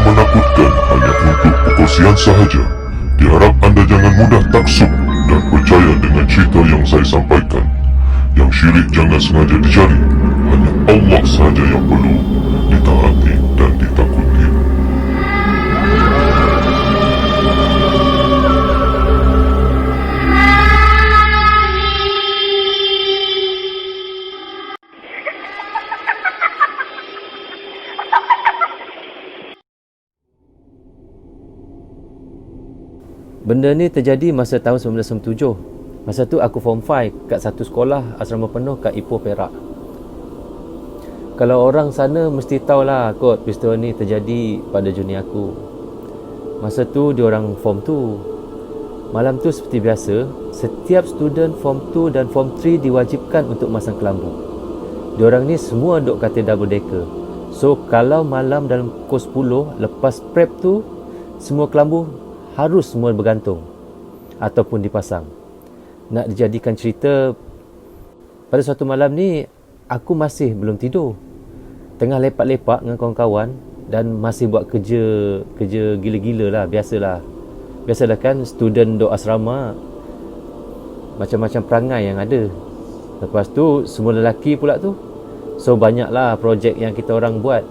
menakutkan hanya untuk perkongsian sahaja. Diharap anda jangan mudah taksub dan percaya dengan cerita yang saya sampaikan. Yang syirik jangan sengaja dicari. Hanya Allah sahaja yang perlu ditaati dan ditakuti. Benda ni terjadi masa tahun 1997. Masa tu aku form 5 kat satu sekolah asrama penuh kat Ipoh, Perak. Kalau orang sana mesti tahulah kot peristiwa ni terjadi pada junior aku. Masa tu diorang form 2. Malam tu seperti biasa, setiap student form 2 dan form 3 diwajibkan untuk masang kelambu. Diorang ni semua duduk katil double decker. So kalau malam dalam pukul 10 lepas prep tu, semua kelambu harus semua bergantung ataupun dipasang. Nak dijadikan cerita, pada suatu malam ni aku masih belum tidur, tengah lepak-lepak dengan kawan-kawan dan masih buat kerja gila-gila lah. Biasalah kan student dok asrama, macam-macam perangai yang ada. Lepas tu semua lelaki pula tu, so banyaklah projek yang kita orang buat.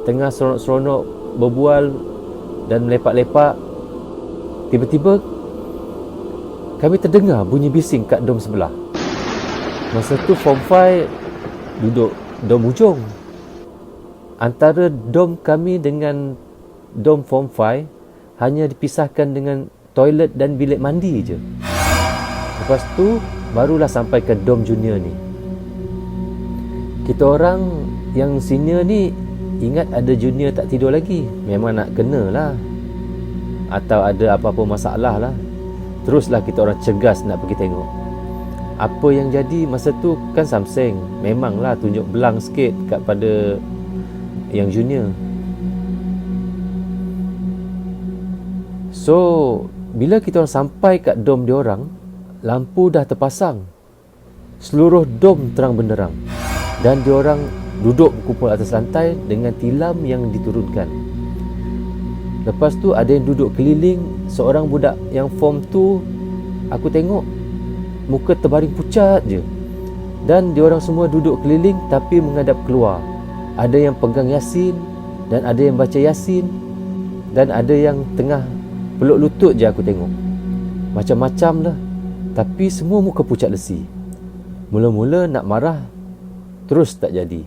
Tengah seronok-seronok berbual dan lepak-lepak, tiba-tiba kami terdengar bunyi bising kat dom sebelah. Masa tu form 5 duduk dom ujung. Antara dom kami dengan dom form 5 hanya dipisahkan dengan toilet dan bilik mandi je. Lepas tu barulah sampai ke dom junior ni. Kita orang yang senior ni ingat ada junior tak tidur lagi, memang nak kena lah, atau ada apa-apa masalah lah. Teruslah kita orang cegas nak pergi tengok. Apa yang jadi masa tu kan Samseng, memanglah tunjuk belang sikit kat pada yang junior. So bila kita orang sampai kat dom diorang, lampu dah terpasang, seluruh dom terang benderang, dan diorang duduk berkumpul atas lantai dengan tilam yang diturunkan. Lepas tu ada yang duduk keliling. Seorang budak yang form 2, aku tengok muka terbaring pucat je. Dan diorang semua duduk keliling tapi menghadap keluar. Ada yang pegang Yasin, dan ada yang baca Yasin, dan ada yang tengah peluk lutut je aku tengok. Macam-macam lah, tapi semua muka pucat lesi. Mula-mula nak marah, terus tak jadi.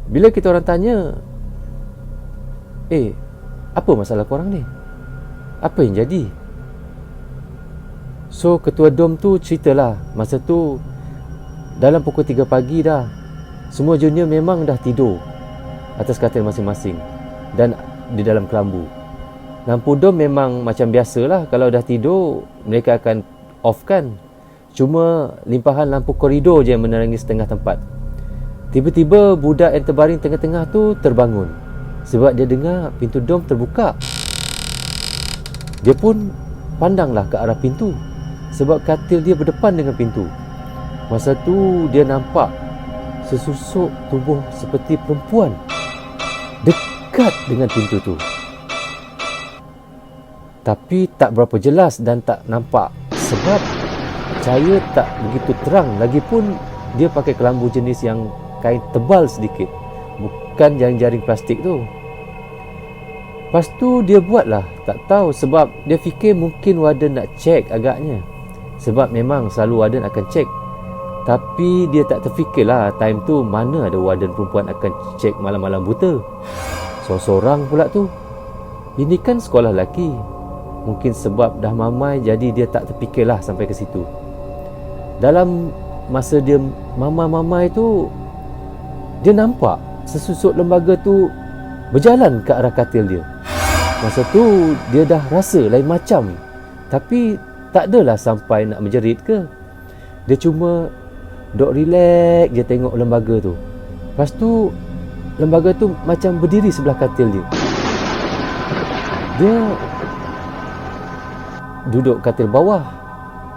Bila kita orang tanya, apa masalah korang ni? Apa yang jadi? So ketua dom tu ceritalah, masa tu dalam pukul 3 pagi dah, semua junior memang dah tidur atas katil masing-masing dan di dalam kelambu. Lampu dom memang macam biasalah, kalau dah tidur mereka akan off kan. Cuma limpahan lampu koridor je yang menerangi setengah tempat. Tiba-tiba budak yang terbaring tengah-tengah tu terbangun sebab dia dengar pintu dom terbuka. Dia pun pandanglah ke arah pintu sebab katil dia berdepan dengan pintu. Masa tu dia nampak sesusuk tubuh seperti perempuan dekat dengan pintu tu. Tapi tak berapa jelas dan tak nampak sebab cahaya tak begitu terang. Lagipun dia pakai kelambu jenis yang kain tebal sedikit, bukan jaring-jaring plastik tu. Lepas tu dia buatlah, tak tahu sebab dia fikir mungkin warden nak cek agaknya. Sebab memang selalu warden akan cek. Tapi dia tak terfikirlah time tu mana ada warden perempuan akan cek malam-malam buta. Seorang pula tu. Ini kan sekolah lelaki. Mungkin sebab dah mamai jadi dia tak terfikirlah sampai ke situ. Dalam masa dia mamai-mamai tu, dia nampak sesusuk lembaga tu berjalan ke arah katil dia. Masa tu dia dah rasa lain macam, tapi tak adalah sampai nak menjerit ke. Dia cuma duk relax je tengok lembaga tu. Lepas tu lembaga tu macam berdiri sebelah katil dia. Dia duduk katil bawah.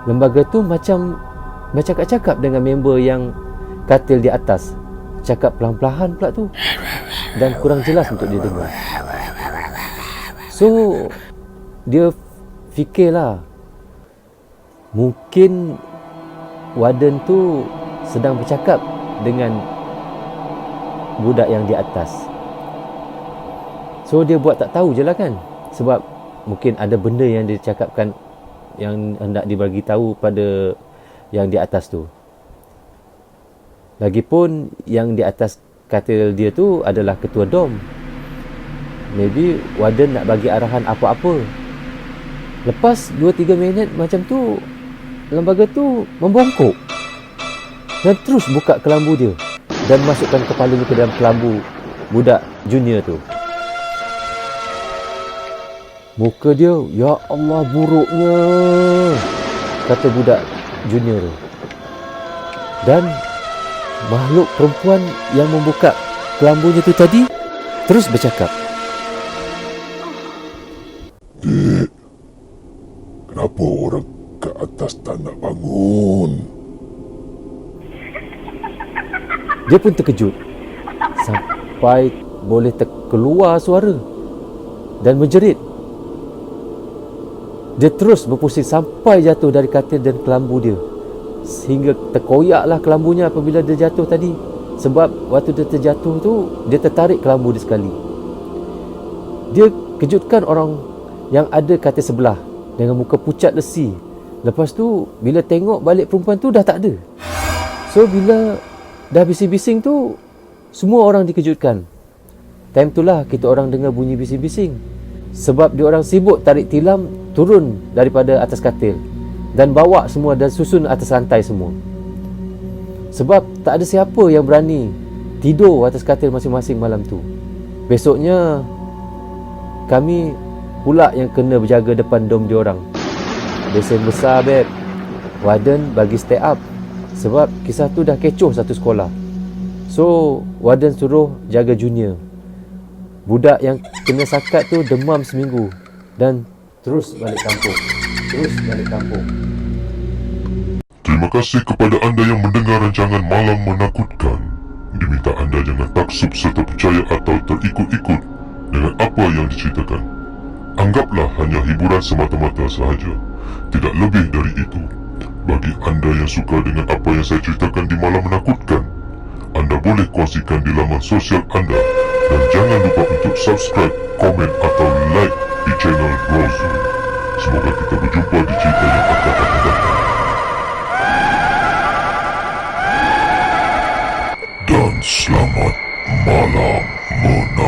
Lembaga tu macam bercakap-cakap dengan member yang katil di atas. Cakap pelan-pelan pula tu, dan kurang jelas untuk dia dengar. So dia fikirlah, mungkin warden tu sedang bercakap dengan budak yang di atas. So dia buat tak tahu je lah kan, sebab mungkin ada benda yang dia cakapkan yang hendak dibagi tahu pada yang di atas tu. Lagipun yang di atas katil dia tu adalah ketua dom. Maybe warden nak bagi arahan apa-apa. Lepas 2-3 minit macam tu, lembaga tu membongkok dan terus buka kelambu dia dan masukkan kepalanya ke dalam kelambu budak junior tu. Muka dia, ya Allah buruknya, kata budak junior tu. Dan makhluk perempuan yang membuka kelambunya tu tadi terus bercakap, Dek, kenapa orang ke atas tak nak bangun? Dia pun terkejut sampai boleh terkeluar suara dan menjerit. Dia terus berpusing sampai jatuh dari katil dan kelambu dia, sehingga terkoyaklah kelambunya apabila dia jatuh tadi. Sebab waktu dia terjatuh tu, dia tertarik kelambu dia sekali. Dia kejutkan orang yang ada katil sebelah dengan muka pucat lesi. Lepas tu bila tengok balik perempuan tu dah tak ada. So bila dah bising-bising tu, semua orang dikejutkan. Time itulah kita orang dengar bunyi bising-bising, sebab dia orang sibuk tarik tilam turun daripada atas katil dan bawa semua dan susun atas lantai semua. Sebab tak ada siapa yang berani tidur atas katil masing-masing malam tu. Besoknya kami pula yang kena berjaga depan dom dia orang. Besen besar beb. Warden bagi stay up sebab kisah tu dah kecoh satu sekolah. So warden suruh jaga junior. Budak yang kena sakat tu demam seminggu dan terus balik kampung. Terima kasih kepada anda yang mendengar rancangan Malam Menakutkan. Diminta anda jangan taksub serta percaya atau terikut-ikut dengan apa yang diceritakan. Anggaplah hanya hiburan semata-mata sahaja, tidak lebih dari itu. Bagi anda yang suka dengan apa yang saya ceritakan di Malam Menakutkan, anda boleh kongsikan di laman sosial anda dan jangan lupa untuk subscribe, komen atau like di channel Brozo. Semoga kita berjumpa di cerita yang akan datang. Dan selamat malam menakutkan.